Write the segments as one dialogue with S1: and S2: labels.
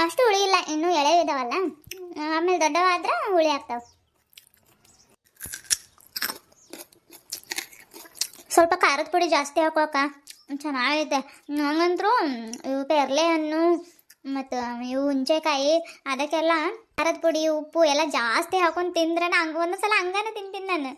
S1: ಅಷ್ಟು ಹುಳಿ ಇಲ್ಲ, ಇನ್ನೂ ಎಳೆ ಇದಾವಲ್ಲ, ಆಮೇಲೆ ದೊಡ್ಡವಾದ್ರೆ ಹುಳಿ ಆಗ್ತಾವೆ. ಸ್ವಲ್ಪ ಖಾರದ ಪುಡಿ ಜಾಸ್ತಿ ಹಾಕೋಕ ಚೆನ್ನಾಗೈತೆ. ನಂಗಂತರೂ ಇವು ಪೇರ್ಲೆ ಹಣ್ಣು ಮತ್ತು ಇವು ಹುಂಚೆಕಾಯಿ ಅದಕ್ಕೆಲ್ಲ ಖಾರದ ಪುಡಿ ಉಪ್ಪು ಎಲ್ಲ ಜಾಸ್ತಿ ಹಾಕೊಂಡು ತಿಂದ್ರೆ ಹಂಗೆ ಒಂದೊಂದ್ಸಲ ಹಂಗಾನ ತಿಂತೀನಿ ನಾನು.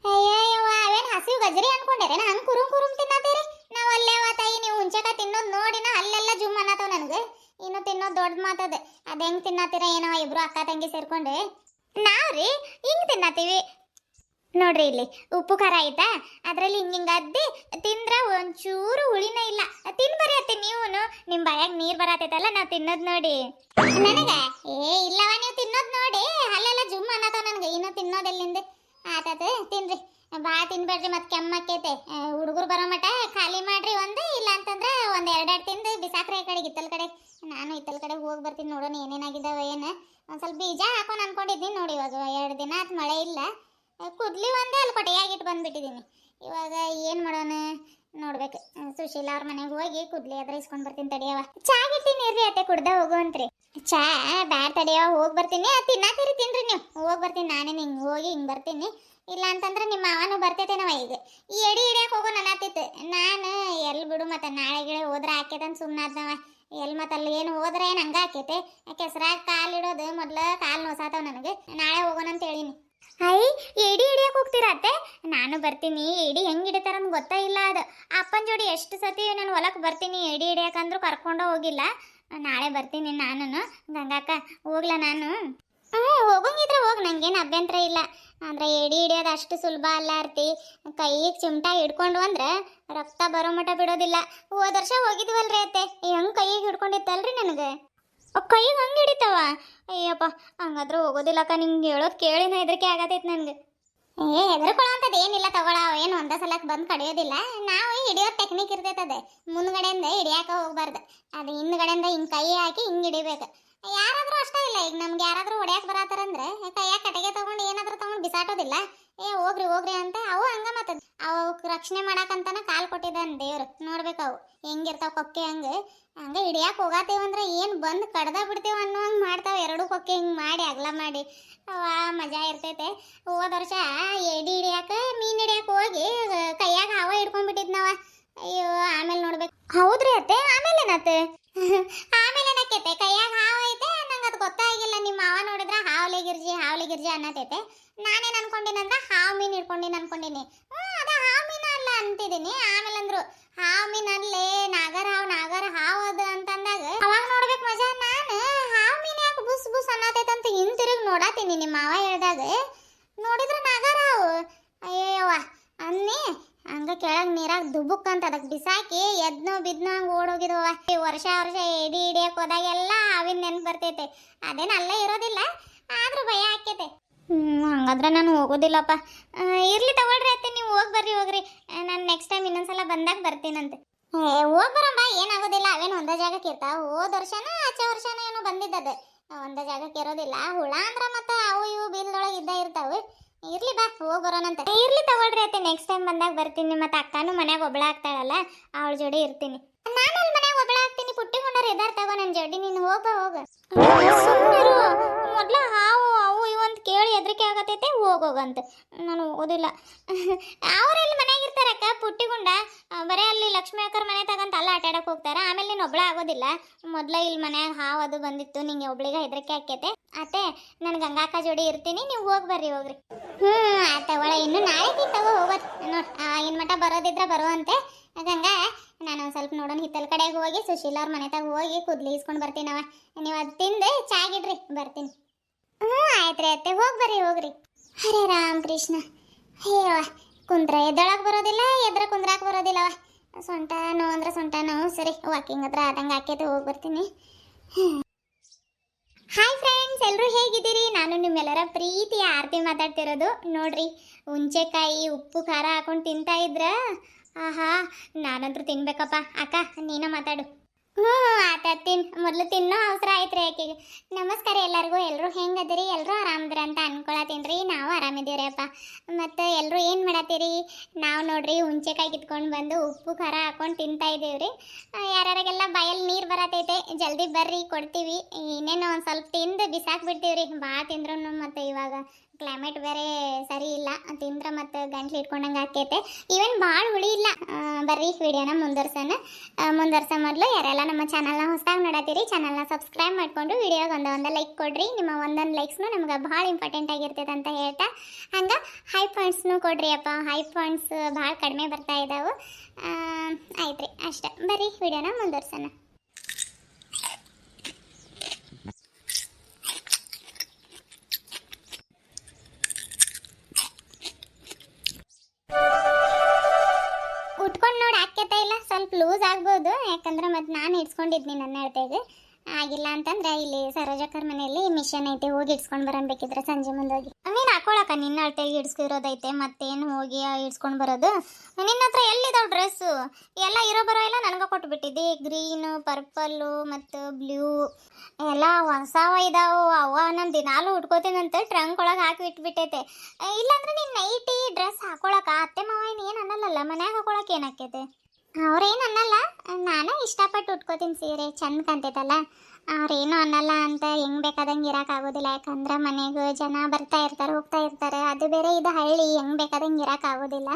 S1: ಅಯ್ಯಯ್ಯವ ಅವೇನು ಹಸಿವು ಗಜರಿ ಅನ್ಕೊಂಡೇರೆ ಹಂಗೆ ಕುರುಮ್ ಕುರುಮ್ ತಿನ್ನತ್ತೀರಿ. ನಾವು ಅಲ್ಲೇ ತಾಯಿ ನೀವು ಹುಂಚೆಕಾಯಿ ತಿನ್ನೋದು ನೋಡಿನ ಅಲ್ಲೆಲ್ಲ ಜುಮ್ ಅನ್ನತ್ತವ ನನಗೆ. ಇನ್ನು ತಿನ್ನೋದು ದೊಡ್ಡ ಮಾತದೆ. ಅದು ಹೆಂಗೆ ತಿನ್ನತ್ತೀರ ಏನೋ ಇಬ್ರು ಅಕ್ಕ ತಂಗಿ ಸೇರ್ಕೊಂಡು. ನಾವ್ರಿ ಹಿಂಗೆ ತಿನ್ನತ್ತೀವಿ ನೋಡ್ರಿ. ಇಲ್ಲಿ ಉಪ್ಪು ಖಾರ ಆಯ್ತಾ, ಅದರಲ್ಲಿ ಹಿಂಗೆ ಅದ್ದಿ ತಿಂದ್ರೆ ಒಂಚೂರು ಹುಳಿನ ಇಲ್ಲ. ತಿನ್ಬರಿ ಅತ್ತಿ ನೀವು, ನಿಮ್ಮ ಬಾಯಾಗ ನೀರು ಬರತೈತಲ್ಲ ನಾವು ತಿನ್ನೋದು ನೋಡಿ. ನನಗೆ ಇಲ್ಲವ ನೀವು ತಿನ್ನೋದು ನೋಡಿ ಅಲ್ಲೆಲ್ಲ ಜುಮ್ ಅನ್ನತ್ತವ ನನಗೆ. ಇನ್ನು ತಿನ್ನೋದೆಲ್ಲಿಂದ ಆತದ. ತಿನ್ರಿ, ಭಾಳ ತಿನ್ಬೇಡ್ರಿ, ಮತ್ತೆ ಕೆಮ್ಮಕ್ಕೈತೆ. ಹುಡುಗರು ಬರೋ ಮಟ ಖಾಲಿ ಮಾಡ್ರಿ ಒಂದು, ಇಲ್ಲ ಅಂತಂದ್ರೆ ಒಂದು ಎರಡೆರಡು ತಿಂದು ಬಿಸಾಕ್ರಿ ಆ ಕಡೆಗೆ ಇತ್ತಲ್ ಕಡೆ. ನಾನು ಇತ್ತಲ್ ಕಡೆಗೆ ಹೋಗಿ ಬರ್ತೀನಿ, ನೋಡೋಣ ಏನೇನಾಗಿದ್ದಾವ ಏನು. ಒಂದು ಸ್ವಲ್ಪ ಬೀಜ ಹಾಕೊಂಡು ಅನ್ಕೊಂಡಿದ್ದೀನಿ ನೋಡಿ. ಇವಾಗ 2 ದಿನ ಆಯ್ತು ಮಳೆ ಇಲ್ಲ, ಕುದ್ಲಿ ಒಂದೇ ಅಲ್ಲಿ ಕೊಟ್ಟಿಯಾಗಿಟ್ಟು ಬಂದುಬಿಟ್ಟಿದ್ದೀನಿ. ಇವಾಗ ಏನು ಮಾಡೋಣ ನೋಡ್ಬೇಕು. ಸುಶೀಲ ಅವ್ರ ಮನೆಗೆ ಹೋಗಿ ಕುದ್ಲಿ ಅದ್ರ ಇಸ್ಕೊಂಡು ಬರ್ತೀನಿ ತಡಿಯವ. ಚಾ ಗಿಟ್ಟಿನಿ ಇರ್ರಿ ಅತ್ತೆ, ಕುಡ್ದ ಹೋಗುವಂತ್ರಿ. ಚಾ ಬ್ಯಾಡ್ ತಡಿಯವ, ಹೋಗಿ ಬರ್ತೀನಿ. ತಿನ್ನಾತೀರಿ ತಿನ್ರಿ ನೀವು, ಹೋಗಿ ಬರ್ತೀನಿ. ನಾನೇ ಹಿಂಗೆ ಹೋಗಿ ಹಿಂಗೆ ಬರ್ತೀನಿ. ಇಲ್ಲ ಅಂತಂದ್ರೆ ನಿಮ್ಮ ಮಾವನು ಬರ್ತೈತೇನವ. ಈಗ ಈ ಎಡಿ ಹಿಡಿಯಕ್ಕೆ ಹೋಗೋ ಅನ್ನತ್ತಿತ್ತು. ನಾನು ಎಲ್ಲಿ ಬಿಡು, ಮತ್ತೆ ನಾಳೆ ಗಿಳೆ ಹೋದ್ರೆ ಹಾಕೈತಂತ ಸುಮ್ಮನಾದ್ನವ. ಎಲ್ಲಿ ಮತ್ತೆ ಅಲ್ಲಿ ಏನು ಹೋದ್ರೆ ಏನು ಹಂಗೆ ಹಾಕೈತೆ. ಕೆಸರಾಗ ಕಾಲಿಡೋದು ಮೊದ್ಲು ಕಾಲು ನೋಸಾತವ ನನಗೆ. ನಾಳೆ ಹೋಗೋಣ ಅಂತ ಹೇಳಿನಿ. ಐ ಎಡಿ ಹಿಡಿಯಕ್ಕೆ ಹೋಗ್ತೀರತ್ತೆ? ನಾನು ಬರ್ತೀನಿ. ಎಡಿ ಹೆಂಗೆ ಹಿಡಿತಾರಂತ ಗೊತ್ತಾ ಇಲ್ಲ. ಅದು ಅಪ್ಪನ ಜೋಡಿ ಎಷ್ಟು ಸತಿ ನಾನು ಹೊಲಕ್ಕೆ ಬರ್ತೀನಿ ಎಡಿ ಹಿಡಿಯಕ್ಕಂದ್ರೂ ಕರ್ಕೊಂಡು ಹೋಗಿಲ್ಲ. ನಾಳೆ ಬರ್ತೀನಿ ನಾನು. ಗಂಗಾಕ ಹೋಗ್ಲಾ ನಾನು? ಹೋಗಂಗಿದ್ರೆ ಹೋಗಿ, ನಂಗೇನು ಅಭ್ಯಂತರ ಇಲ್ಲ. ಅಂದರೆ ಎಡಿ ಹಿಡಿಯೋದು ಅಷ್ಟು ಸುಲಭ ಅಲ್ಲ ಅರ್ತಿ. ಕೈಗೆ ಚಿಮಟ ಹಿಡ್ಕೊಂಡು ಅಂದ್ರೆ ರಕ್ತ ಬರೋ ಮಟ ಬಿಡೋದಿಲ್ಲ. ಹೋದ ವರ್ಷ ಹೋಗಿದ್ವಲ್ರಿ ಅತ್ತೆ, ಹೆಂಗೆ ಕೈಗೆ ಹಿಡ್ಕೊಂಡಿತ್ತಲ್ರಿ ನನಗೆ. ಕೈಗೆ ಹಂಗೆ ಹಿಡಿತಾವ? ಅಯ್ಯಪ್ಪ, ಹಂಗಾದ್ರೆ ಹೋಗೋದಿಲ್ಲಕ್ಕ. ನಿಂಗೆ ಹೇಳೋದು ಕೇಳಿನ ಹೆದರಿಕೆ ಆಗತೈತೆ ನನಗೆ. ಹೆದರ್ಕೊಳ್ಳೋಂಥದ್ದು ಏನಿಲ್ಲ ತಗೊಳ. ಏನು ಒಂದೇ ಸಲಕ್ಕೆ ಬಂದು ಕಡಿಯೋದಿಲ್ಲ. ನಾವು ಹಿಡಿಯೋ ಟೆಕ್ನಿಕ್ ಇರ್ತೈತದೆ. ಮುಂದ್ಗಡೆಯಿಂದ ಹಿಡಿಯಾಕೆ ಹೋಗ್ಬಾರ್ದು. ಅದು ಹಿಂದ್ಗಡೆಯಿಂದ ಹಿಂಗೆ ಕೈ ಹಾಕಿ ಹಿಂಗೆ ಹಿಡಿಬೇಕು. ಯಾರಾದರೂ ಅಷ್ಟೇ ಇಲ್ಲ. ಈಗ ನಮ್ಗೆ ಯಾರಾದರೂ ಹೊಡ್ಯಾಕೆ ಬರತ್ತಾರಂದ್ರೆ ಕೈಯಾಗ ಕಟ್ಟಿಗೆ ತೊಗೊಂಡು ಏನಾದರೂ ತೊಗೊಂಡು ಬಿಸಾಟೋದಿಲ್ಲ. ಹೋಗ್ರಿ ಹೋಗ್ರಿ ಅಂತ. ಅವು ಹಂಗೆ ಮತ್ತೆ ಅವು ರಕ್ಷಣೆ ಮಾಡಕ್ಕಂತಾನೆ ಕಾಲು ಕೊಟ್ಟಿದ್ದಾನೆ ದೇವ್ರು. ನೋಡ್ಬೇಕು ಅವು ಹೆಂಗಿರ್ತಾವ ಕೊಕ್ಕೆ. ಹಂಗೆ ಹಿಡಿಯಾಕೆ ಹೋಗಾತೀವಂದ್ರೆ ಏನು ಬಂದು ಕಡ್ದ ಬಿಡ್ತೀವಿ ಅನ್ನೋ ಹಂಗೆ ಮಾಡ್ತಾವೆ. 2 ಕೊಕ್ಕೆ ಹಿಂಗೆ ಮಾಡಿ ಅಗಲ ಮಾಡಿ ಮಜಾ ಇರ್ತೈತೆ. ಹೋದ ವರ್ಷ ಎಡಿ ಹಿಡಿಯಾಕೆ ಮೀನು ಹಿಡಿಯಾಕೆ ಹೋಗಿ ಕೈಯಾಗ ಹಾವ ಹಿಡ್ಕೊಂಡ್ಬಿಟ್ಟಿದ್ನವ. ಅಯ್ಯೋ, ಆಮೇಲೆ ನೋಡ್ಬೇಕು. ಹೌದ್ರಿ ಅತ್ತೆ, ಆಮೇಲೆ ಏನತ್ತೆ? ಆಮೇಲೆ ಏನಕ್ಕೈತೆ, ಕೈಯಾಗ ಹಾವ ಐತೆ. ನಂಗೆ ಅದು ಗೊತ್ತಾಗಿಲ್ಲ. ನಿಮ್ಮ ಮಾವ ನೋಡಿದ್ರೆ ಹಾವಲೆ ಗಿರ್ಜಿ ಅನ್ನತೈತೆ. ನಾನೇನು ಅನ್ಕೊಂಡಿನಂದ್ರೆ ಹಾವು ಮೀನು ಹಿಡ್ಕೊಂಡಿನಿ ಅನ್ಕೊಂಡಿನಿ. ಅದ ಹಾವು ಮೀನು ಅಲ್ಲ ಅಂತಿದ್ದೀನಿ. ಆಮೇಲೆ ಅಂದ್ರು ಹಾವು ಮೀನು ಅಲ್ಲೇ ನಾಗರ ಹಾವು ಅದು ಅಂತಂದಾಗ ಅವಾಗ ನೋಡ್ಬೇಕು ಮಜಾ. ನಾನು ಹಾವು ಮೀನು ಯಾಕೆ ಬುಸ್ ಬುಸ್ ಅನ್ನತೈತೆ ಅಂತ ಹಿಂತಿರುಗಿ ನೋಡಾತೀನಿ. ನಿಮ್ಮ ಮಾವ ಹೇಳ್ದಾಗ ನೋಡಿದ್ರೆ ನಾಗರ ಹಾವು. ಅಯ್ಯವ್ವ ಅನ್ನಿ ಹಂಗೆ ಕೆಳಗೆ ನೀರಾಗ ದುಬುಕ್ ಅಂತ ಅದಕ್ಕೆ ಬಿಸಾಕಿ ಎದ್ನೋ ಬಿದ್ನೋ ಹಂಗೆ ಓಡೋಗಿದ್ವ. ವರ್ಷ ಎಡಿ ಹಿಡಿಯಕ್ಕೆ ಹೋದಾಗೆಲ್ಲ ಹಾವಿನ ನೆನ್ಪು ಬರ್ತೈತೆ. ಅದೇನು ಅಲ್ಲೇ ಇರೋದಿಲ್ಲ, ಆದ್ರೂ ಭಯ ಆಕೈತೆ. ಹಂಗಾದ್ರೆ ನಾನು ಹೋಗೋದಿಲ್ಲಪ್ಪ. ಇರ್ಲಿ ತಗೊಳ್ರಿ ಅತ್ತೆ, ನೀವು ಹೋಗ್ರಿ. ನಾನು ನೆಕ್ಸ್ಟ್ ಟೈಮ್ ಇನ್ನೊಂದ್ಸಲ ಬಂದಾಗ ಬರ್ತೀನಂತೆ. ಹೋಗಿ ಬರೋಣ, ಏನಾಗೋದಿಲ್ಲ. ಅವೇನು ಒಂದೇ ಜಾಗಕ್ಕೆ ಇರ್ತಾವ. ಹೋದ ವರ್ಷನ ಆಚೆ ವರ್ಷನ ಏನೋ ಬಂದಿದ್ದದೆ. ಒಂದೇ ಜಾಗಕ್ಕೆ ಇರೋದಿಲ್ಲ. ಹುಳ ಅಂದ್ರೆ ಮತ್ತೆ ಅವು ಇವು ಬೀಲ್ದೊಳಗೆ ಇದ್ದ ಇರ್ತಾವೆ. ಇರ್ಲಿ ಬಾ, ಹೋಗಿ ಬರೋಣಂತೆ. ಇರ್ಲಿ ತಗೊಳ್ರಿ ಅತ್ತೆ, ನೆಕ್ಸ್ಟ್ ಟೈಮ್ ಬಂದಾಗ ಬರ್ತೀನಿ. ಮತ್ತೆ ಅಕ್ಕನೂ ಮನ್ಯಾಗ ಒಬ್ಬಳ ಆಗ್ತಾಳಲ್ಲ, ಅವಳ ಜೋಡಿ ಇರ್ತೀನಿ. ನಾನು ಅಲ್ಲಿ ಮನ್ಯಾಗ ಒಬ್ಬಳ ಆಗ್ತೀನಿ. ಪುಟ್ಟಿ ಮುಂಡೋರು ಇದಾರ ತಗೋ ನನ್ನ ಜೋಡಿ. ನೀನು ಹೋಗ. ಮೊದ್ಲ ಹಾವು ಅವು ಇವು ಅಂತ ಕೇಳಿ ಹೆದರಿಕೆ ಆಗತೈತೆ. ಹೋಗಂತ ನಾನು ಹೋಗೋದಿಲ್ಲ. ಅವರೆಲ್ಲಿ ಮನ್ಯಾಗ ಇರ್ತಾರಕ್ಕ. ಪುಟ್ಟಿ ಗುಂಡ ಬರೀ ಅಲ್ಲಿ ಲಕ್ಷ್ಮೀ ಅಕ್ಕರ ಮನೆ ತಗಂತ ಅಲ್ಲ ಆಟಾಡಕ್ಕೆ ಹೋಗ್ತಾರ. ಆಮೇಲೆ ನೀನು ಒಬ್ಬಳ ಆಗೋದಿಲ್ಲ. ಮೊದ್ಲ ಇಲ್ಲಿ ಮನ್ಯಾಗ ಹಾವು ಅದು ಬಂದಿತ್ತು. ನಿಂಗೆ ಒಬ್ಳಿಗೆ ಹೆದರಿಕೆ ಆಕೈತೆ. ಅತ್ತೆ, ನಾನು ಗಂಗಾಕ್ಕ ಜೋಡಿ ಇರ್ತೀನಿ. ನೀವು ಹೋಗ್ರಿ. ಆತವಳ ಇನ್ನು ನಾಳೆ ತಗೋ ಹೋಗೋದು ನೋಡಿ. ಇನ್ ಮಟ ಬರೋದಿದ್ರೆ ಬರುವಂತೆ. ಗಂಗಾ, ನಾನು ಒಂದು ಸ್ವಲ್ಪ ನೋಡೋಣ ಹಿತ್ತಲ ಕಡೆಗೆ ಹೋಗಿ ಸುಶೀಲ ಅವ್ರ ಮನೆ ತಗ ಹೋಗಿ ಕುದ್ಲಿ ಇಸ್ಕೊಂಡು ಬರ್ತೀನವ. ನೀವು ಅದು ತಿಂದು ಚಾಗಿಡ್ರಿ, ಬರ್ತೀನಿ. ಆಯ್ತು ರೀ ಅತ್ತೆ, ಹೋಗ್ರಿ. ಹರೇ ರಾಮ್ ಕೃಷ್ಣ. ಹೇಯವ್ವ, ಕುಂತ್ರ ಎದ್ದೊಳಗೆ ಬರೋದಿಲ್ಲ, ಎದ್ರ ಕುಂದ್ರಾಕ್ ಬರೋದಿಲ್ಲವ. ಸೊಂಟ ನೋವು ಅಂದ್ರೆ ಸೊಂಟ ನೋವು. ಸರಿ, ವಾಕಿಂಗ್ ಹತ್ರ ಆದಂಗೆ ಹಾಕೈತೆ, ಹೋಗಿ ಬರ್ತೀನಿ. ಹಾಯ್ ಫ್ರೆಂಡ್ಸ್, ಎಲ್ಲರೂ ಹೇಗಿದ್ದೀರಿ? ನಾನು ನಿಮ್ಮೆಲ್ಲರ ಪ್ರೀತಿಯ ಆರತಿ ಮಾತಾಡ್ತಿರೋದು. ನೋಡ್ರಿ, ಹುಂಚೆಕಾಯಿ ಉಪ್ಪು ಖಾರ ಹಾಕೊಂಡು ತಿಂತಾ ಇದ್ರ ಆಹಾ, ನಾನಂತೂ ತಿನ್ಬೇಕಪ್ಪ. ಅಕ್ಕ ನೀನ ಮಾತಾಡು. ಹ್ಞೂ ಆತತ್ತೀನಿ ಮೊದಲು ತಿನ್ನೋ ಅವಸರ ಐತ್ರಿ ಆಕೆಗೆ. ನಮಸ್ಕಾರ ಎಲ್ಲರಿಗೂ. ಎಲ್ಲರೂ ಹೆಂಗದಿರಿ? ಎಲ್ಲರೂ ಆರಾಮದಿರ ಅಂತ ಅನ್ಕೊಳತೀನಿ ರೀ. ನಾವು ಆರಾಮಿದ್ದೀವಿ ಅಪ್ಪ. ಮತ್ತು ಎಲ್ಲರೂ ಏನು ಮಾಡತ್ತೀರಿ? ನಾವು ನೋಡ್ರಿ ಹುಂಚೆಕಾಯಿ ಕಿತ್ಕೊಂಡು ಬಂದು ಉಪ್ಪು ಖಾರ ಹಾಕೊಂಡು ತಿಂತಾ ಇದ್ದೀವಿ ರೀ. ಯಾರ್ಯಾರಿಗೆಲ್ಲ ಬಾಯಲ್ಲಿ ನೀರು ಬರತೈತೆ ಜಲ್ದಿ ಬರ್ರಿ ಕೊಡ್ತೀವಿ. ಇನ್ನೇನು ಒಂದು ಸ್ವಲ್ಪ ತಿಂದು ಬಿಸಾಕ್ಬಿಡ್ತೀವಿ ರೀ. ಭಾಳ ತಿಂದ್ರೂ ಮತ್ತು ಇವಾಗ ಕ್ಲೈಮೇಟ್ ಬೇರೆ ಸರಿ ಇಲ್ಲ, ತಿಂದ್ರೆ ಮತ್ತು ಗಂಟ್ಲು ಇಟ್ಕೊಂಡಂಗೆ ಆಕೈತೆ. ಈವನ್ ಭಾಳ ಹುಳಿ ಇಲ್ಲ. ಬರ್ರಿ ವಿಡಿಯೋನ ಮುಂದುವರ್ಸೋ ಮೊದಲು ಯಾರೆಲ್ಲ ನಮ್ಮ ಚಾನಲ್ನ ಹೊಸದಾಗಿ ನೋಡತ್ತೀರಿ ಚಾನಲ್ನ ಸಬ್ಸ್ಕ್ರೈಬ್ ಮಾಡಿಕೊಂಡು ವಿಡಿಯೋಗೆ ಒಂದೊಂದು ಲೈಕ್ ಕೊಡ್ರಿ. ನಿಮ್ಮ ಒಂದೊಂದು ಲೈಕ್ಸ್ನು ನಮ್ಗೆ ಭಾಳ ಇಂಪಾರ್ಟೆಂಟ್ ಆಗಿರ್ತೈತೆ ಅಂತ ಹೇಳ್ತಾ ಹಂಗೆ ಹೈ ಪಾಯಿಂಟ್ಸ್ನು ಕೊಡ್ರಿ ಅಪ್ಪ. ಹೈ ಪಾಯಿಂಟ್ಸ್ ಭಾಳ ಕಡಿಮೆ ಬರ್ತಾ ಇದ್ದಾವೆ. ಆಯ್ತು ರೀ, ಅಷ್ಟೇ. ಬರ್ರಿ ವಿಡಿಯೋನ ಮುಂದುವರ್ಸೋಣ. ಉಟ್ಕೊಂಡು ನೋಡಿ ಆಕ್ಯತಾ ಇಲ್ಲ, ಸ್ವಲ್ಪ ಲೂಸ್ ಆಗ್ಬೋದು. ಯಾಕಂದ್ರೆ ಮತ್ತು ನಾನು ಇಡ್ಸ್ಕೊಂಡಿದ್ನಿ ನನ್ನ ಅಳತೆಗೆ. ಆಗಿಲ್ಲ ಅಂತಂದ್ರೆ ಇಲ್ಲಿ ಸರೋಜಕ್ಕರ ಮನೆಯಲ್ಲಿ ಮಿಷನ್ ಐತೆ, ಹೋಗಿ ಇಡ್ಸ್ಕೊಂಡು ಬರೋಣ ಬೇಕಿದ್ರೆ ಸಂಜೆ ಮುಂದೆ ಹೋಗಿ. ನೀನು ಹಾಕೊಳಕ ನಿನ್ನ ಅಳತೆಗೆ ಇಡ್ಸ್ಕಿರೋದೈತೆ, ಮತ್ತೇನು ಹೋಗಿ ಇಡ್ಸ್ಕೊಂಡು ಬರೋದು? ನಿನ್ನ ಹತ್ರ ಎಲ್ಲಿದಾವೆ ಡ್ರೆಸ್ಸು? ಎಲ್ಲ ಇರೋ ಬರೋ ಎಲ್ಲ ನನಗೆ ಕೊಟ್ಬಿಟ್ಟಿದ್ದಿ. ಗ್ರೀನು, ಪರ್ಪಲ್ಲು ಮತ್ತು ಬ್ಲೂ ಎಲ್ಲ ಹೊಸವ ಇದಾವು. ಅವ್ವ ನಾನು ದಿನಾಲು ಉಟ್ಕೋತೀನಂತ ಟ್ರಂಕ್ ಒಳಗೆ ಹಾಕಿ ಇಟ್ಬಿಟ್ಟೈತೆ. ಇಲ್ಲಾಂದ್ರೆ ನೀನು ನೈಟಿ ಡ್ರೆಸ್ ಹಾಕೊಳಕ ಅತ್ತೆ ಮಾವ ಏನು ಅನ್ನಲ್ಲಲ್ಲ, ಮನ್ಯಾಗ ಹಾಕೊಳಕ್ಕೆ ಏನಾಕೈತೆ? ಅವ್ರೇನು ಅನ್ನಲ್ಲ, ನಾನೇ ಇಷ್ಟಪಟ್ಟು ಉಟ್ಕೋತೀನಿ. ಸೀರೆ ಚಂದ ಕಾಣ್ತೈತಲ್ಲ, ಅವ್ರೇನು ಅನ್ನಲ್ಲ ಅಂತ ಹೆಂಗೆ ಬೇಕಾದಂಗೆ ಇರೋಕ್ಕಾಗೋದಿಲ್ಲ. ಯಾಕಂದ್ರೆ ಮನೆಗೆ ಜನ ಬರ್ತಾ ಇರ್ತಾರೆ ಹೋಗ್ತಾ ಇರ್ತಾರೆ. ಅದು ಬೇರೆ ಇದು ಹಳ್ಳಿ, ಹೆಂಗೆ ಬೇಕಾದಂಗೆ ಇರೋಕ್ಕಾಗೋದಿಲ್ಲ.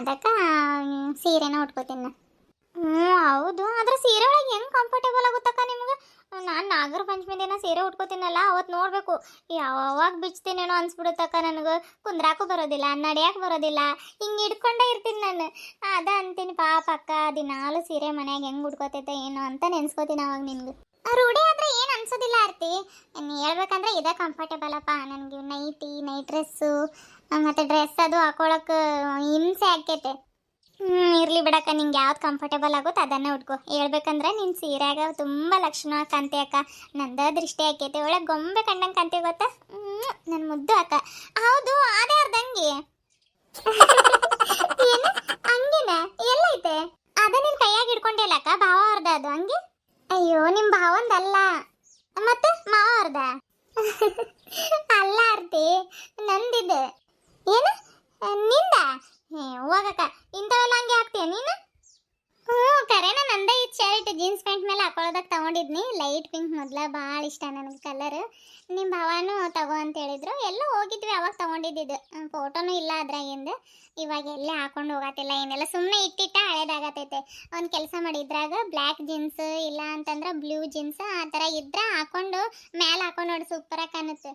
S1: ಅದಕ್ಕೆ ಸೀರೆನ ಉಟ್ಕೋತೀನಿ. ಹೌದು. ಆದರೆ ಸೀರೆ ಒಳಗೆ ಹೆಂಗೆ ಕಂಫರ್ಟೇಬಲ್ ಆಗುತ್ತಕ್ಕ ನಿಮ್ಗೆ? ನಾನು ನಾಗರ ಪಂಚಮಿ ದಿನ ಸೀರೆ ಉಟ್ಕೋತೀನಲ್ಲ, ಅವತ್ತು ನೋಡಬೇಕು ಯಾವಾಗ ಬಿಚ್ತೀನೇನೋ ಅನ್ಸ್ಬಿಡುತ್ತಕ್ಕ. ನನಗೆ ಕುಂದ್ರಾಕು ಬರೋದಿಲ್ಲ, ನಡೆಯಕ್ಕೆ ಬರೋದಿಲ್ಲ, ಹಿಂಗೆ ಹಿಡ್ಕೊಂಡೇ ಇರ್ತೀನಿ ನಾನು. ಅದ ಅಂತೀನಿ ಪಾಪ ಅಕ್ಕ ದಿನಾಲು ಸೀರೆ ಮನ್ಯಾಗ ಹೆಂಗೆ ಉಟ್ಕೋತೈತೆ ಏನೋ ಅಂತ ನೆನ್ಸ್ಕೋತೀನಿ ಅವಾಗ. ನಿನ್ಗೆ ರೂಢಿ ಆದರೆ ಏನು ಅನ್ಸೋದಿಲ್ಲ ಆರ್ತಿ. ನೀನು ಹೇಳ್ಬೇಕಂದ್ರೆ ಇದೇ ಕಂಫರ್ಟೇಬಲ್ ಅಪ್ಪ ನನಗೆ. ನೈಟ್ ಡ್ರೆಸ್ಸು ಮತ್ತು ಡ್ರೆಸ್ ಅದು ಹಾಕೊಳಕ್ಕೆ ಹಿಂಸೆ ಆಕೈತೆ. ಇರಲಿ ಬಿಡಕ್ಕ, ನಿಂಗೆ ಯಾವ್ದು ಕಂಫರ್ಟೇಬಲ್ ಆಗುತ್ತೆ ಅದನ್ನೇ ಉಟ್ಕೋ. ಹೇಳ್ಬೇಕಂದ್ರೆ ನಿನ್ನ ಸೀರೆಯಾಗ ತುಂಬ ಲಕ್ಷಣವಾಗಿ ಕಾಂತಿ ಅಕ್ಕ. ನಂದ ದೃಷ್ಟಿ ಆಕೈತೆ, ಒಳಗೆ ಗೊಂಬೆ ಕಂಡಂಗೆ ಕಾಂತಿ ಗೊತ್ತಾ? ನನ್ನ ಮುದ್ದು ಅಕ್ಕ. ಹೌದು, ಅದೇ ಅರ್ಧಂಗಿ ಏನು ಹಂಗಿನ ಎಲ್ಲೈತೆ? ಅದ ನಿನ್ನ ಕೈಯಾಗ ಹಿಡ್ಕೊಂಡಿಲ್ಲ ಅಕ್ಕ, ಭಾವ ಅರ್ಧ ಅದು ಹಂಗೆ. ಅಯ್ಯೋ ನಿಮ್ಮ ಭಾವಂದಲ್ಲ, ಮತ್ತೆ ಮಾವ ಅರ್ಧ ಅಲ್ಲ ಆರ್ತಿ, ನಂದಿದೆ. ಏನು ನಿಂದ? ಹೋಗಕ್ಕ, ಇಂಥವೆಲ್ಲ ಹಂಗೆ ಹಾಕ್ತೀಯ ನೀನು? ಕರೆನ ನಂದೇ ಈ ಶರ್ಟ್ ಜೀನ್ಸ್ ಪ್ಯಾಂಟ್ ಮೇಲೆ ಹಾಕೊಳ್ಳೋದಕ್ಕೆ ತಗೊಂಡಿದ್ನಿ. ಲೈಟ್ ಪಿಂಕ್ ಮೊದಲ ಭಾಳ ಇಷ್ಟ ನನಗೆ ಕಲರ್. ನಿಮ್ಮ ಭಾವನೂ ತಗೋ ಅಂತ ಹೇಳಿದ್ರು. ಎಲ್ಲೋ ಹೋಗಿದ್ವಿ ಅವಾಗ ತಗೊಂಡಿದ್ದು. ಫೋಟೋನು ಇಲ್ಲ ಅದ್ರಾಗಿಂದ. ಇವಾಗ ಎಲ್ಲೇ ಹಾಕೊಂಡು ಹೋಗತ್ತಿಲ್ಲ ಏನೆಲ್ಲ, ಸುಮ್ಮನೆ ಇಟ್ಟಿಟ್ಟ ಹಳೇದಾಗತ್ತೈತೆ. ಒಂದು ಕೆಲಸ ಮಾಡಿ, ಇದ್ರಾಗ ಬ್ಲ್ಯಾಕ್ ಜೀನ್ಸ್ ಇಲ್ಲ ಅಂತಂದ್ರೆ ಬ್ಲೂ ಜೀನ್ಸ್ ಆ ಥರ ಇದ್ರೆ ಹಾಕೊಂಡು ಮ್ಯಾಲೆ ಹಾಕೊಂಡು ನೋಡಿ ಸೂಪರಾಗಿ ಕಾಣುತ್ತೆ.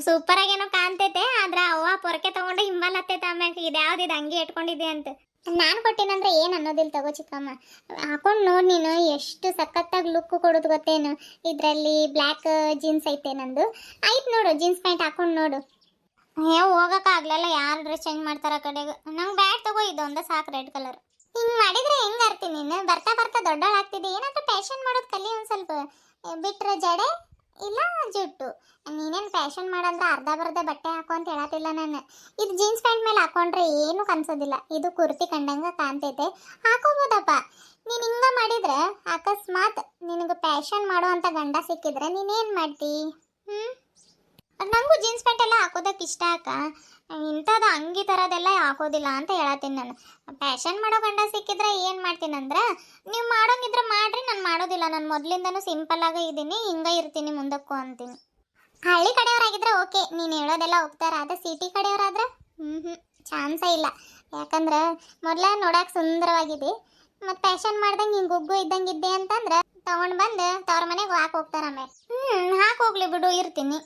S1: ಸೂಪರ್ ಆಗೇನೋ ಕಾಣ್ತೈತೆ. ಆದ್ರೆ ಅವ್ವ ಪೊರಕೆ ತಗೊಂಡು ಹಿಂಬಲತ್ತೈತೆ. ಆಮ್ಯಾಗ ಇದು ಯಾವ್ದಿದು ಹಂಗೆ ಇಟ್ಕೊಂಡಿದ್ದೆ ಅಂತ ನಾನು ಕೊಟ್ಟಿನಂದ್ರೆ ಏನು ಅನ್ನೋದಿಲ್ಲ. ತಗೋ ಚಿಕ್ಕಮ್ಮ, ಹಾಕೊಂಡು ನೋಡಿ ನೀನು ಎಷ್ಟು ಸಖತ್ತಾಗಿ ಲುಕ್ ಕೊಡೋದು ಗೊತ್ತೇನು. ಇದರಲ್ಲಿ ಬ್ಲ್ಯಾಕ್ ಜೀನ್ಸ್ ಐತೆ ನಂದು. ಆಯ್ತು ನೋಡು, ಜೀನ್ಸ್ ಪ್ಯಾಂಟ್ ಹಾಕೊಂಡು ನೋಡು. ಹೋಗೋಕ್ಕಾಗ್ಲಲ್ಲ, ಯಾರು ಡ್ರೆಸ್ ಚೇಂಜ್ ಮಾಡ್ತಾರ ಆ ಕಡೆಗೆ. ನಂಗೆ ಬ್ಯಾಟ್ ತಗೋ, ಇದೊಂದು ಸಾಕು ರೆಡ್ ಕಲರ್. ಹಿಂಗೆ ಮಾಡಿದ್ರೆ ಹೆಂಗೆ ಆರ್ತಿ ನೀನು? ಬರ್ತಾ ಬರ್ತಾ ದೊಡ್ಡೋಳಾಗ್ತಿದ್ದೆ. ಏನಾದರೂ ಫ್ಯಾಷನ್ ಮಾಡೋದು ಕಲಿ ಒಂದು ಸ್ವಲ್ಪ. ಬಿಟ್ರೆ ಜಡೆ ಇಲ್ಲ ಜುಟ್ಟು. ನೀನೇನು ಫ್ಯಾಷನ್ ಮಾಡಂದ್ರೆ ಅರ್ಧ ಬರ್ಧ ಬಟ್ಟೆ ಹಾಕೋ ಅಂತ ಹೇಳತ್ತಿಲ್ಲ ನಾನು. ಇದು ಜೀನ್ಸ್ ಪ್ಯಾಂಟ್ ಮೇಲೆ ಹಾಕೊಂಡ್ರೆ ಏನು ಕನ್ಸೋದಿಲ್ಲ. ಇದು ಕುರ್ತಿ ಕಂಡಂಗೆ ಕಾಣ್ತೈತೆ, ಹಾಕೋಬೋದಪ್ಪ. ನೀನು ಹಿಂಗೆ ಮಾಡಿದ್ರೆ ಅಕಸ್ಮಾತ್ ನಿನಗೆ ಫ್ಯಾಷನ್ ಮಾಡುವಂಥ ಗಂಡ ಸಿಕ್ಕಿದ್ರೆ ನೀನೇನು ಮಾಡ್ತಿ? ನನಗೂ ಜೀನ್ಸ್ ಪ್ಯಾಂಟ್ ಎಲ್ಲ ಹಾಕೋದಕ್ಕೆ ಇಷ್ಟ ಅಕ್ಕ. ಇಂಥದ್ದು ಅಂಗಿ ಥರದೆಲ್ಲ ಹಾಕೋದಿಲ್ಲ ಅಂತ ಹೇಳತ್ತೀನಿ ನಾನು. ಫ್ಯಾಷನ್ ಮಾಡೋ ಗಂಡ ಸಿಕ್ಕಿದ್ರೆ ಏನು ಮಾಡ್ತೀನಂದ್ರೆ, ನೀವು ಮಾಡೋಂಗಿದ್ರೆ ಮಾಡ್ರಿ, ನಾನು ಮಾಡೋದಿಲ್ಲ. ನಾನು ಮೊದಲಿಂದನೂ ಸಿಂಪಲ್ಲಾಗಿ ಇದ್ದೀನಿ, ಹಿಂಗೆ ಇರ್ತೀನಿ ಮುಂದಕ್ಕೂ ಅಂತೀನಿ. ಹಳ್ಳಿ ಕಡೆಯವರಾಗಿದ್ರೆ ಓಕೆ, ನೀನು ಹೇಳೋದೆಲ್ಲ ಹೋಗ್ತಾರ. ಅದೇ ಸಿಟಿ ಕಡೆಯವರಾದ್ರೆ ಚಾನ್ಸೇ ಇಲ್ಲ. ಯಾಕಂದ್ರೆ ಮೊದಲ ನೋಡಕ್ಕೆ ಸುಂದರವಾಗಿದೆ, ಮತ್ತು ಫ್ಯಾಷನ್ ಮಾಡ್ದಂಗೆ ಹಿಂಗೆ ಗುಗ್ಗು ಇದ್ದಂಗೆ ಇದ್ದೆ ಅಂತಂದ್ರೆ ತೊಗೊಂಡು ಬಂದು ತವ್ರ ಮನೆಗೆ ಹಾಕಿ ಹೋಗ್ತಾರ. ಆಮೇಲೆ ಹಾಕೋಗ್ಲಿ ಬಿಡು, ಇರ್ತೀನಿ.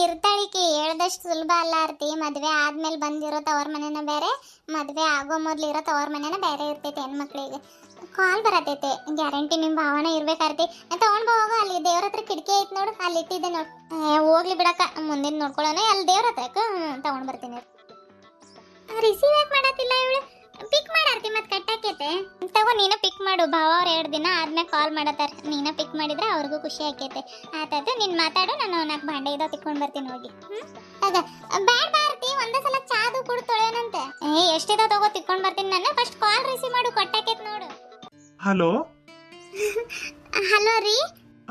S1: ಇರ್ತಾಳಿಕೆ ಹೇಳ್ದಷ್ಟು ಸುಲಭ ಅಲ್ಲ ಆರ್ತಿ. ಮದುವೆ ಆದ್ಮೇಲೆ ಬಂದಿರೋ ತವ್ರ ಮನೆನ ಬೇರೆ, ಮದುವೆ ಆಗೋ ಮೊದ್ಲು ಇರೋ ತವ್ರ ಮನೆನ ಬೇರೆ ಇರ್ತೈತೆ ಹೆಣ್ಮಕ್ಳಿಗೆ. ಕಾಲ್ ಬರತೈತೆ, ಗ್ಯಾರಂಟಿ ನಿಮ್ಮ ಭಾವನೆ ಇರ್ಬೇಕಾರ್ತಿ. ತಗೊಂಡು ಹೋಗೋ, ಅಲ್ಲಿ ದೇವ್ರ ಹತ್ರ ಕಿಟಕಿ ಐತೆ ನೋಡು, ಅಲ್ಲಿ ಇಟ್ಟಿದ್ದೆ ನೋಡು. ಹೋಗ್ಲಿ ಬಿಡಕ್ಕ, ಮುಂದಿನ ನೋಡ್ಕೊಳ್ಳೋಣ. ಅಲ್ಲಿ ದೇವ್ರ ಹತ್ರಕ್ಕೆ ತಗೊಂಡು ಬರ್ತೀನಿ. ರಿಸೀವ್ ಯಾಕೆ ಮಾಡತ್ತಿಲ್ಲ ಇವಳು? ಪಿಕ್ ಮಾಡಾರ್ತಿ, ಮತ್ತೆ ಕಟ್ಟಾಕೈತೆ. ತಗೋ ನೀನು ಪಿಕ್ ಮಾಡು. ಭಾವ ಅವ್ರು 2 ದಿನ ಆದ್ಮೇಲೆ ಕಾಲ್ ಮಾಡತ್ತಾರ. ನೀನು ಪಿಕ್ ಮಾಡಿದ್ರೆ ಅವ್ರಿಗೂ ಖುಷಿ ಆಕೈತೆ. ಆತಾಯ್ತು, ನೀನು ಮಾತಾಡು, ನಾನು 4 ಭಾಂಡೆ ಇದಾವ ತಿಕ್ಕೊಂಡು ಬರ್ತೀನಿ ಹೋಗಿ. ಅದ ಬ್ಯಾಡ್ ಬಾರ್ತಿ, ಒಂದೇ ಸಲ ಚಾದು ಕುಡ್ ತೊಳೆಯೋಣಂತೆ. ಎಷ್ಟಿದಾವ ತಗೋ ತಿಕ್ಕೊಂಡು ಬರ್ತೀನಿ. ನಾನು ಫಸ್ಟ್ ಕಾಲ್ ರಿಸೀವ್ ಮಾಡು, ಕಟ್ಟಾಕೈತೆ ನೋಡು.
S2: ಹಲೋ
S1: ಹಲೋ ರೀ.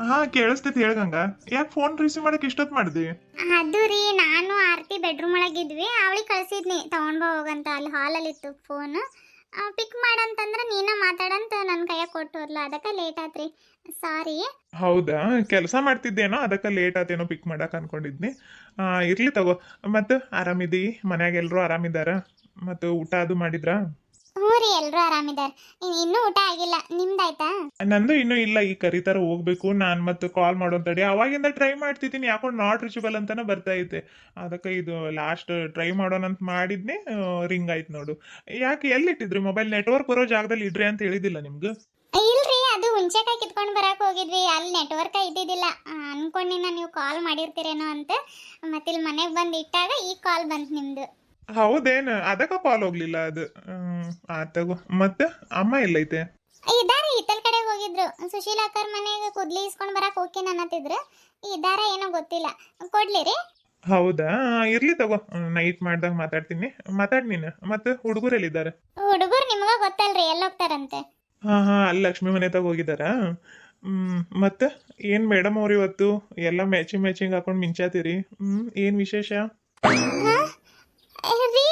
S2: ಹಾ ಕೇಳಿಸ್ತೈತಿ ಹೇಳ್ಗಂಗ. ಯಾಕೆ ಫೋನ್ ರಿಸೀವ್ ಮಾಡಕ್ ಇಷ್ಟೊತ್ತು ಮಾಡಿದಿ?
S1: ಅದು ರೀ, ನಾನು ಆರತಿ ಬೆಡ್ರೂಮ್ ಒಳಗಿದ್ವಿ, ಅವಳಿಗೆ ಕಳ್ಸಿದ್ನಿ ತಗೊಂಡ್ ಬಾ ಹೋಗಂತ. ಅಲ್ಲಿ ಹಾಲಲ್ಲಿ ಇತ್ತು ಫೋನ್. ಪಿಕ್ ಮಾಡಂತಂದ್ರೆ ನೀನ ಮಾತಾಡಂತ ನನ್ನ ಕೈಯಾಗ ಕೊಟ್ಟು ಹೋದ್ಲು, ಅದಕ್ಕೆ ಲೇಟ್ ಆತ್ರಿ. ಸಾರಿ.
S2: ಹೌದಾ, ಕೆಲಸ ಮಾಡ್ತಿದ್ದೇನೋ ಅದಕ್ಕೆ ಲೇಟ್ ಆತೇನೋ ಪಿಕ್ ಮಾಡಕ್ ಅನ್ಕೊಂಡಿದ್ನಿ. ಇರ್ಲಿ ತಗೋ. ಮತ್ತು ಆರಾಮಿದಿ? ಮನ್ಯಾಗ ಎಲ್ರು ಆರಾಮಿದಾರ? ಮತ್ತು ಊಟ ಅದು ಮಾಡಿದ್ರಾ?
S1: ಹ್ಞೂ ರೀ, ಎಲ್ಲರೂ ಆರಾಮಿದ್ದಾರೆ. ಇನ್ನೂ ಊಟ ಆಗಿಲ್ಲ, ನಿಮ್ದಾಯ್ತಾ?
S2: ನಂದು ಇನ್ನೂ ಇಲ್ಲ, ಈ ಕರಿತಾರ ಹೋಗ್ಬೇಕು. ನಾನು ಮತ್ತೆ ಕಾಲ್ ಮಾಡೋ ತಡಿ, ಅವಾಗಿಂದ ಟ್ರೈ ಮಾಡ್ತಿದ್ದೀನಿ, ಯಾಕೋ ನಾಟ್ ರೀಚಬಲ್ ಅಂತಾನೆ ಬರ್ತಾ ಐತೆ. ಅದಕ್ಕೆ ಇದು ಲಾಸ್ಟ್ ಟ್ರೈ ಮಾಡೋಣ ಅಂತ ಮಾಡಿದ್ನಿ, ರಿಂಗ್ ಆಯ್ತು ನೋಡು. ಯಾಕೆ ಎಲ್ಲಿಟ್ಟಿದ್ರಿ ಮೊಬೈಲ್? ನೆಟ್ವರ್ಕ್ ಬರೋ ಜಾಗದಲ್ಲಿ ಇಡ್ರಿ ಅಂತ ಹೇಳಿದಿಲ್ಲ ನಿಮ್ಗೆ?
S1: ಇಲ್ರಿ, ಅದು ಹುಂಚೆಕಾಯಿ ಕಿತ್ಕೊಂಡು ಬರಕ್ ಹೋಗಿದ್ವಿ, ಅಲ್ಲಿ ನೆಟ್ವರ್ಕ್ ಇದ್ದಿದ್ದಿಲ್ಲ. ಅನ್ಕೊಂಡಿನ ನೀವು ಕಾಲ್ ಮಾಡಿರ್ತೀರೇನೋ ಅಂತ. ಮತ್ತೆ ಇಲ್ಲಿ ಮನೆಗೆ ಬಂದು ಇಟ್ಟಾಗ ಈ ಕಾಲ್ ಬಂತು ನಿಮ್ದು.
S2: ಹೌದೇನು? ಅದಕ್ಕೆ ಕಾಲ್ ಹೋಗ್ಲಿಲ್ಲ ಅದು. ಆತಗೋ. ಮತ್ತೆ ಅಮ್ಮ ಎಲ್ಲೈತೆ?
S1: ಇದಾರೆ, ಇತ್ತಲ್ ಕಡೆ ಹೋಗಿದ್ರು. ಸುಶೀಲ ಅಕ್ಕರ್ ಮನೆಗೆ ಕುದ್ಲಿ ಇಸ್ಕೊಂಡ್ ಬರಕ್ ಹೋಗ್ತೀನಿ ಅನ್ನತ್ತಿದ್ರು. ಇದಾರ ಏನೋ ಗೊತ್ತಿಲ್ಲ. ಕೊಡ್ಲಿರಿ?
S2: ಹೌದಾ, ಇರ್ಲಿ ತಗೋ. ನೈಟ್ ಮಾಡ್ದಾಗ ಮಾತಾಡ್ತೀನಿ. ಮಾತಾಡ್ ನೀನು. ಮತ್ತೆ ಹುಡುಗರು ಎಲ್ಲಿದ್ದಾರೆ?
S1: ಹುಡುಗರು ನಿಮ್ಗ ಗೊತ್ತಲ್ರಿ ಎಲ್ಲಿ ಹೋಗ್ತಾರಂತೆ.
S2: ಹಾ ಹಾ, ಅಲ್ಲಿ ಲಕ್ಷ್ಮಿ ಮನೆ ತಗ ಹೋಗಿದ್ದಾರಾ? ಮತ್ತೆ ಏನ್ ಮೇಡಮ್ ಅವ್ರು ಇವತ್ತು ಎಲ್ಲ ಮ್ಯಾಚಿಂಗ್ ಹಾಕೊಂಡು ಮಿಂಚಾತೀರಿ? ಏನ್ ವಿಶೇಷ?
S1: ರೀ,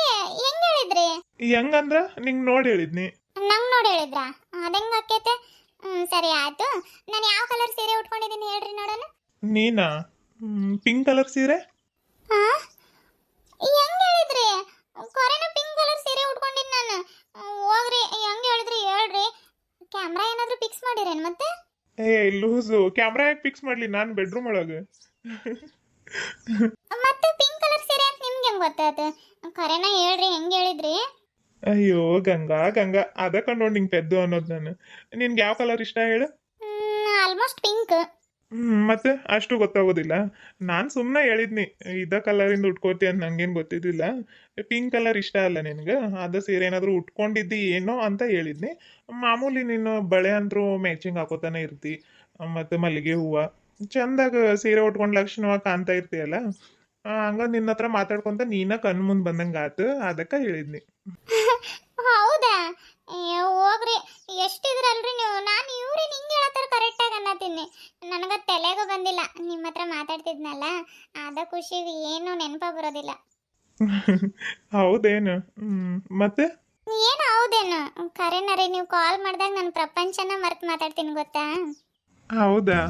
S1: ಹೆಂಗ್ ಹೇಳಿದ್ರಿ?
S2: ಹೆಂಗಂದ್ರ ನಿಂಗ್ ನೋಡಿ ಹೇಳಿದ್ನಿ.
S1: ನಂಗ್ ನೋಡಿ ಹೇಳಿದ್ರಾ? ಅದಂಗ ಆಕೈತೆ. ಸರಿ ಆಯ್ತು. ನಾನು ಯಾವ ಕಲರ್ ಸೀರೆ ಉಟ್ಕೊಂಡಿದ್ದೀನಿ ಹೇಳ್ರಿ ನೋಡೋಣ.
S2: ನೀನಾ? ಪಿಂಕ್ ಕಲರ್ ಸೀರೆ.
S1: ಹಾ, ಹೆಂಗ್ ಹೇಳಿದ್ರಿ? ಕೊರೆನ ಪಿಂಕ್ ಕಲರ್ ಸೀರೆ ಉಟ್ಕೊಂಡಿನಿ ನಾನು. ಹೋಗ್ರಿ, ಹೆಂಗ್ ಹೇಳಿದ್ರಿ ಹೇಳ್ರಿ. ಕ್ಯಾಮ್ರಾ ಏನಾದ್ರೂ ಫಿಕ್ಸ್ ಮಾಡಿರೇನ್ ಮತ್ತೆ?
S2: ಏ ಲೂಸು, ಕ್ಯಾಮ್ರಾ ಯಾಕೆ ಫಿಕ್ಸ್ ಮಾಡ್ಲಿ? ನಾನು ಬೆಡ್ರೂಮ್ ಒಳಗೆ.
S1: ಮತ್ತೆ ಪಿಂಕ್ ಕಲರ್ ಸೀರೆ ಅಂತ ನಿಮ್ಗೆ ಹೆಂಗ್ ಗೊತ್ತಾಯ್ತು? ಕರೆನ ಹೇಳ್ರಿ, ಹೆಂಗ್ ಹೇಳಿದ್ರಿ?
S2: ಅಯ್ಯೋ ಗಂಗಾ, ಅದಕ್ಕ ನೋಡಿ ನಿಂಗೆ ಪೆದ್ದು ಅನ್ನೋದು ನಾನು. ನಿನ್ಗೆ ಯಾವ ಕಲರ್ ಇಷ್ಟ ಹೇಳು?
S1: Almost pink.
S2: ಮತ್ತೆ ಅಷ್ಟು ಗೊತ್ತಾಗೋದಿಲ್ಲ. ನಾನು ಸುಮ್ಮನೆ ಹೇಳಿದ್ನಿ ಇದ ಕಲರಿಂದ ಉಟ್ಕೋತಿ ಅಂತ, ನಂಗೇನು ಗೊತ್ತಿದ್ದಿಲ್ಲ. ಪಿಂಕ್ ಕಲರ್ ಇಷ್ಟ ಅಲ್ಲ ನಿನ್ಗೆ, ಅದ ಸೀರೆ ಏನಾದರೂ ಉಟ್ಕೊಂಡಿದ್ದಿ ಏನೋ ಅಂತ ಹೇಳಿದ್ನಿ. ಮಾಮೂಲಿ ನೀನು ಬಳೆ ಅಂದ್ರೂ ಮ್ಯಾಚಿಂಗ್ ಹಾಕೋತಾನೆ ಇರ್ತಿ. ಮತ್ತು ಮಲ್ಲಿಗೆ ಹೂವು ಚಂದಾಗ ಸೀರೆ ಉಟ್ಕೊಂಡು ಲಕ್ಷಣವಾಗಿ ಕಾಣ್ತಾ ಇರ್ತೀಯಲ್ಲ. ಹಂಗ ನಿನ್ನ ಹತ್ರ ಮಾತಾಡ್ಕೊಂತ ನೀನ ಕಣ್ ಮುಂದೆ ಬಂದಂಗೆ ಆತು, ಅದಕ್ಕೆ ಹೇಳಿದ್ನಿ.
S1: ಹೌದಾ? ಹೋಗ್ರಿ, ಎಷ್ಟಿದ್ರಲ್ರಿ ನೀವು. ನಾನು ಇವ್ರಿ ನಿಂಗೆ ಹೇಳತ್ತಾರ ಕರೆಕ್ಟಾಗಿ ಅನ್ನತೀನಿ. ನನಗ ತಲೆಗೂ ಬಂದಿಲ್ಲ, ನಿಮ್ಮ ಹತ್ರ ಮಾತಾಡ್ತಿದ್ನಲ್ಲ, ಅದ ಖುಷಿಗೆ ಏನು ನೆನಪ ಬರೋದಿಲ್ಲ.
S2: ಹೌದೇನು? ಮತ್ತೆ
S1: ಏನು ಹೌದೇನು? ಕರೆನರಿ, ನೀವು ಕಾಲ್ ಮಾಡಿದಾಗ ನನ್ನ ಪ್ರಪಂಚನ ಮರ್ತು ಮಾತಾಡ್ತೀನಿ ಗೊತ್ತಾ?
S2: ಹೌದಾ?